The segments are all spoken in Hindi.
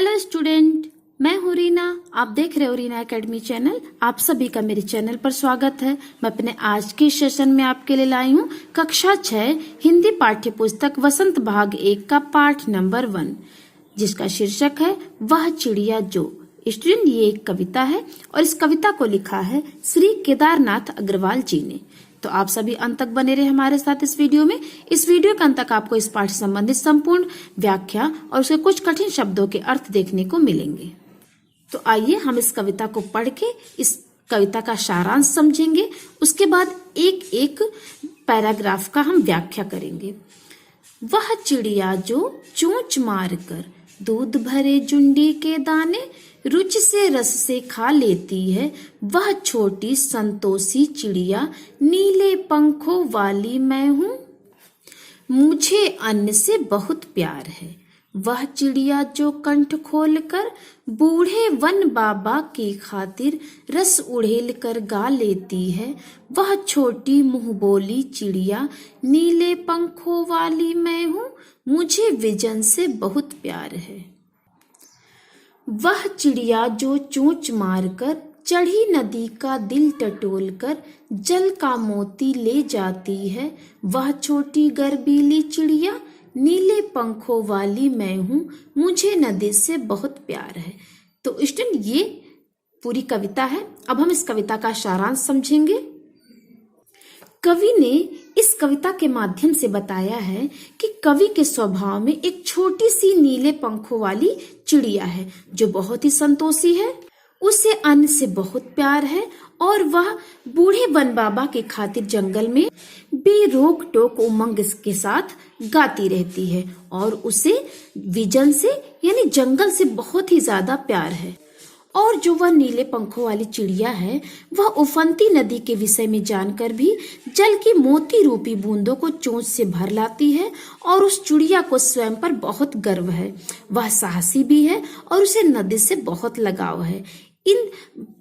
हेलो स्टूडेंट, मैं हूँ रीना। आप देख रहे हो रीना एकेडमी चैनल। आप सभी का मेरे चैनल पर स्वागत है। मैं अपने आज के सेशन में आपके लिए लाई हूँ कक्षा 6 हिंदी पाठ्य पुस्तक वसंत भाग 1 का पाठ नंबर 1, जिसका शीर्षक है वह चिड़िया जो। स्टूडेंट, ये एक कविता है और इस कविता को लिखा है श्री केदारनाथ अग्रवाल जी ने। तो आप सभी अंत तक बने रहे हमारे साथ इस वीडियो में। इस वीडियो के अंत तक आपको इस पाठ से संबंधित संपूर्ण व्याख्या और उसके कुछ कठिन शब्दों के अर्थ देखने को मिलेंगे। तो आइए हम इस कविता को पढ़ के इस कविता का सारांश समझेंगे। उसके बाद एक एक पैराग्राफ का हम व्याख्या करेंगे। वह चिड़िया जो चोंच मार कर दूध भरे जुंडी के दाने रुचि से रस से खा लेती है, वह छोटी संतोषी चिड़िया नीले पंखों वाली मैं हूँ, मुझे अन्न से बहुत प्यार है। वह चिड़िया जो कंठ खोल कर बूढ़े वन बाबा की खातिर रस उड़ेल कर गा लेती है, वह छोटी मुंह बोली चिड़िया नीले पंखों वाली मैं हूँ, मुझे विजन से बहुत प्यार है। वह चिड़िया जो चोंच मारकर चढ़ी नदी का दिल टटोल कर जल का मोती ले जाती है, वह छोटी गर्बीली चिड़िया नीले पंखों वाली मैं हूँ, मुझे नदी से बहुत प्यार है। तो स्टूडेंट, ये पूरी कविता है। अब हम इस कविता का सारांश समझेंगे। कवि ने इस कविता के माध्यम से बताया है कि कवि के स्वभाव में एक छोटी सी नीले पंखों वाली चिड़िया है जो बहुत ही संतोषी है, उसे अन्न से बहुत प्यार है और वह बूढ़े वन बाबा के खातिर जंगल में बेरोक टोक उमंग के साथ गाती रहती है और उसे विजन से यानी जंगल से बहुत ही ज्यादा प्यार है। और जो वह नीले पंखों वाली चिड़िया है, वह उफनती नदी के विषय में जानकर भी जल की मोती रूपी बूंदों को चोंच से भर लाती है और उस चिड़िया को स्वयं पर बहुत गर्व है। वह साहसी भी है और उसे नदी से बहुत लगाव है। इन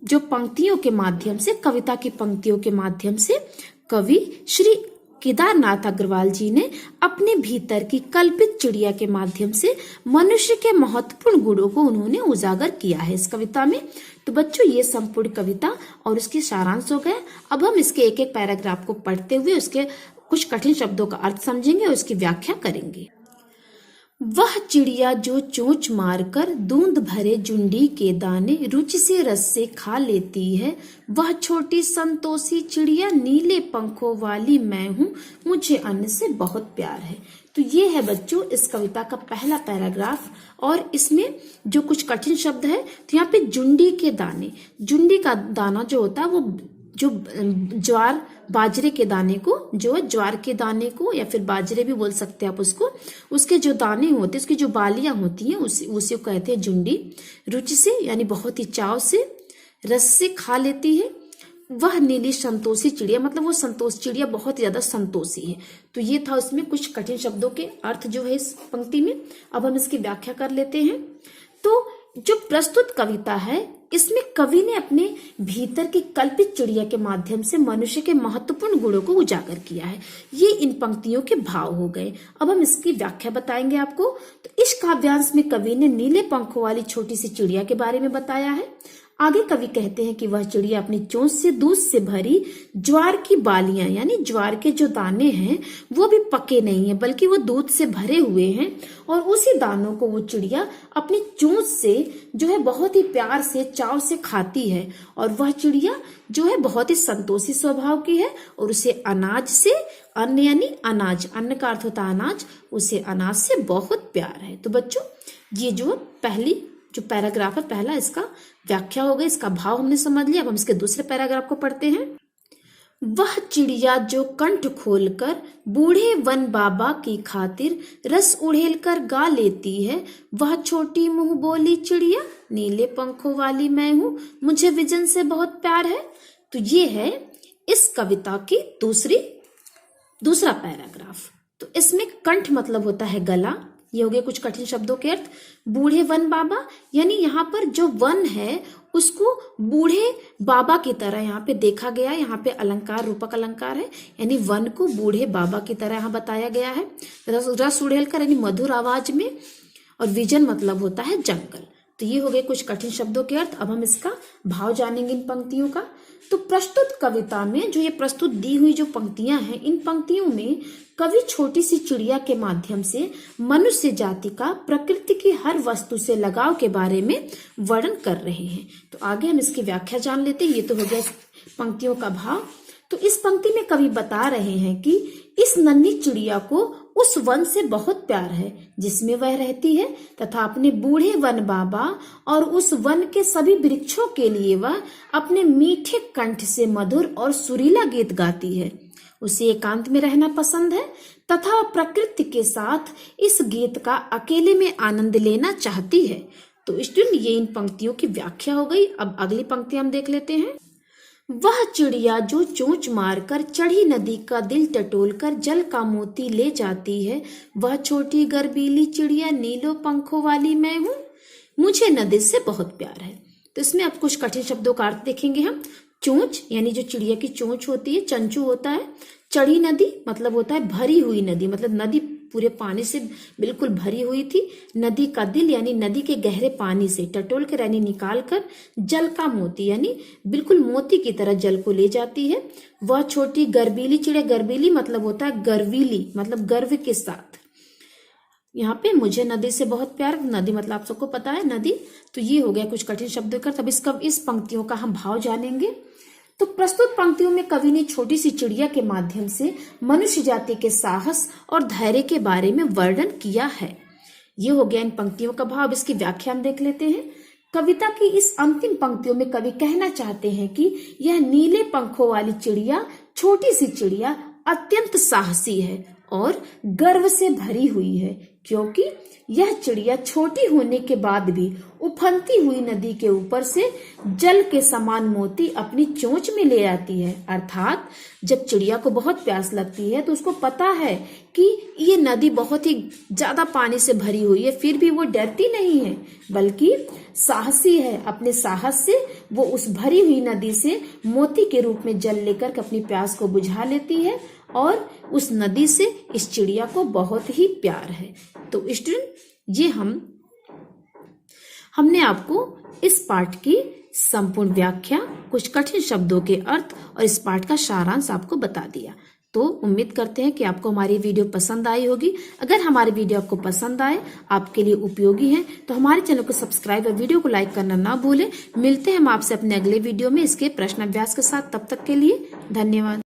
जो पंक्तियों के माध्यम से, कविता की पंक्तियों के माध्यम से कवि श्री केदारनाथ अग्रवाल जी ने अपने भीतर की कल्पित चिड़िया के माध्यम से मनुष्य के महत्वपूर्ण गुणों को उन्होंने उजागर किया है इस कविता में। तो बच्चों, ये संपूर्ण कविता और उसके सारांश हो गए। अब हम इसके एक एक पैराग्राफ को पढ़ते हुए उसके कुछ कठिन शब्दों का अर्थ समझेंगे और उसकी व्याख्या करेंगे। वह चिड़िया जो चोंच मारकर दूध भरे जुंडी के दाने रुचि से रस से खा लेती है, वह छोटी संतोषी चिड़िया नीले पंखों वाली मैं हूँ, मुझे अन्न से बहुत प्यार है। तो ये है बच्चों इस कविता का पहला पैराग्राफ। और इसमें जो कुछ कठिन शब्द है, तो यहाँ पे जुंडी के दाने, जुंडी का दाना जो होता है वो जो ज्वार बाजरे के दाने को, जो ज्वार के दाने को या फिर बाजरे भी बोल सकते हैं आप उसको, उसके जो दाने होते हैं, उसकी जो बालियां होती हैं उसी को कहते हैं जुंडी। रुचि से यानी बहुत ही चाव से, रस से खा लेती है। वह नीली संतोषी चिड़िया, मतलब वो संतोष चिड़िया बहुत ही ज्यादा संतोषी है। तो ये था उसमें कुछ कठिन शब्दों के अर्थ जो है इस पंक्ति में। अब हम इसकी व्याख्या कर लेते हैं। तो जो प्रस्तुत कविता है, इसमें कवि ने अपने भीतर की कल्पित चिड़िया के माध्यम से मनुष्य के महत्वपूर्ण गुणों को उजागर किया है। ये इन पंक्तियों के भाव हो गए। अब हम इसकी व्याख्या बताएंगे आपको। तो इस काव्यांश में कवि ने नीले पंखों वाली छोटी सी चिड़िया के बारे में बताया है। आगे कवि कहते हैं कि वह चिड़िया अपनी चोंच से दूध से भरी ज्वार की बालियां यानी ज्वार के जो दाने हैं वो भी पके नहीं है, बल्कि वो दूध से भरे हुए हैं और उसी दानों को वो चिड़िया अपनी चोंच से जो है बहुत ही प्यार से, चाव से खाती है। और वह चिड़िया जो है बहुत ही संतोषी स्वभाव की है और उसे अनाज से, अन्न यानी अनाज, अन्न का अर्थ होता है अनाज, उसे अनाज से बहुत प्यार है। तो बच्चों, ये जो पहली जो पैराग्राफ है पहला, इसका व्याख्या हो गई, इसका भाव हमने समझ लिया। अब हम इसके दूसरे पैराग्राफ को पढ़ते हैं। वह चिड़िया जो कंठ खोलकर बूढ़े वन बाबा की खातिर रस उड़ेल कर गा लेती है, वह छोटी मुंह बोली चिड़िया नीले पंखों वाली मैं हूँ, मुझे विजन से बहुत प्यार है। तो ये है इस कविता की दूसरा पैराग्राफ। तो इसमें कंठ मतलब होता है गला। ये हो गए कुछ कठिन शब्दों के अर्थ। बूढ़े वन बाबा यानी यहाँ पर जो वन है उसको बूढ़े बाबा की तरह यहाँ पे देखा गया है। यहाँ पे अलंकार, रूपक अलंकार है, यानी वन को बूढ़े बाबा की तरह यहाँ बताया गया है। रस उड़ेल कर यानी मधुर आवाज में, और विजन मतलब होता है जंगल। तो ये हो गए कुछ कठिन शब्दों के अर्थ। अब हम इसका भाव जानेंगे इन पंक्तियों का। तो प्रस्तुत कविता में जो ये प्रस्तुत दी हुई जो पंक्तियां हैं, इन पंक्तियों में कवि छोटी सी चिड़िया के माध्यम से मनुष्य जाति का प्रकृति की हर वस्तु से लगाव के बारे में वर्णन कर रहे हैं। तो आगे हम इसकी व्याख्या जान लेते हैं। ये तो हो गया पंक्तियों का भाव। तो इस पंक्ति में कवि बता रहे हैं कि इस नन्ही चिड़िया को उस वन से बहुत प्यार है जिसमें वह रहती है, तथा अपने बूढ़े वन बाबा और उस वन के सभी वृक्षों के लिए वह अपने मीठे कंठ से मधुर और सुरीला गीत गाती है। उसे एकांत में रहना पसंद है तथा प्रकृति के साथ इस गीत का अकेले में आनंद लेना चाहती है। तो स्टूडेंट, ये इन पंक्तियों की व्याख्या हो गई। अब अगली पंक्ति हम देख लेते हैं। वह चिड़िया जो चोंच मारकर चढ़ी नदी का दिल टटोलकर जल का मोती ले जाती है, वह छोटी गर्बीली चिड़िया नीलो पंखों वाली मैं हूँ, मुझे नदी से बहुत प्यार है। तो इसमें अब कुछ कठिन शब्दों का अर्थ देखेंगे हम। चोंच यानी जो चिड़िया की चोंच होती है, चंचू होता है। चढ़ी नदी मतलब होता है भरी हुई नदी, मतलब नदी पूरे पानी से बिल्कुल भरी हुई थी। नदी का दिल यानी नदी के गहरे पानी से टटोल कर यानी निकाल कर जल का मोती यानी बिल्कुल मोती की तरह जल को ले जाती है। वह छोटी गर्बीली चिड़िया, गर्बीली मतलब होता है गर्वीली, मतलब गर्व के साथ। यहाँ पे मुझे नदी से बहुत प्यार, नदी मतलब आप सबको पता है नदी। तो ये हो गया कुछ कठिन शब्दों का। तब इस पंक्तियों का हम भाव जानेंगे। तो प्रस्तुत पंक्तियों में कवि ने छोटी सी चिड़िया के माध्यम से मनुष्य जाति के साहस और धैर्य के बारे में वर्णन किया है। ये हो गया इन पंक्तियों का भाव। इसकी व्याख्या हम देख लेते हैं। कविता की इस अंतिम पंक्तियों में कवि कहना चाहते हैं कि यह नीले पंखों वाली चिड़िया, छोटी सी चिड़िया अत्यंत साहसी है और गर्व से भरी हुई है, क्योंकि यह चिड़िया छोटी होने के बाद भी उफनती हुई नदी के ऊपर से जल के समान मोती अपनी चोंच में ले आती है। अर्थात जब चिड़िया को बहुत प्यास लगती है तो उसको पता है कि ये नदी बहुत ही ज्यादा पानी से भरी हुई है, फिर भी वो डरती नहीं है बल्कि साहसी है। अपने साहस से वो उस भरी हुई नदी से मोती के रूप में जल लेकर अपनी प्यास को बुझा लेती है और उस नदी से इस चिड़िया को बहुत ही प्यार है। तो स्टूडेंट, ये हमने आपको इस पाठ की संपूर्ण व्याख्या, कुछ कठिन शब्दों के अर्थ और इस पाठ का सारांश आपको बता दिया। तो उम्मीद करते हैं कि आपको हमारी वीडियो पसंद आई होगी। अगर हमारी वीडियो आपको पसंद आए, आपके लिए उपयोगी है, तो हमारे चैनल को सब्सक्राइब और वीडियो को लाइक करना ना भूलें। मिलते हैं हम आपसे अपने अगले वीडियो में इसके प्रश्न अभ्यास के साथ। तब तक के लिए धन्यवाद।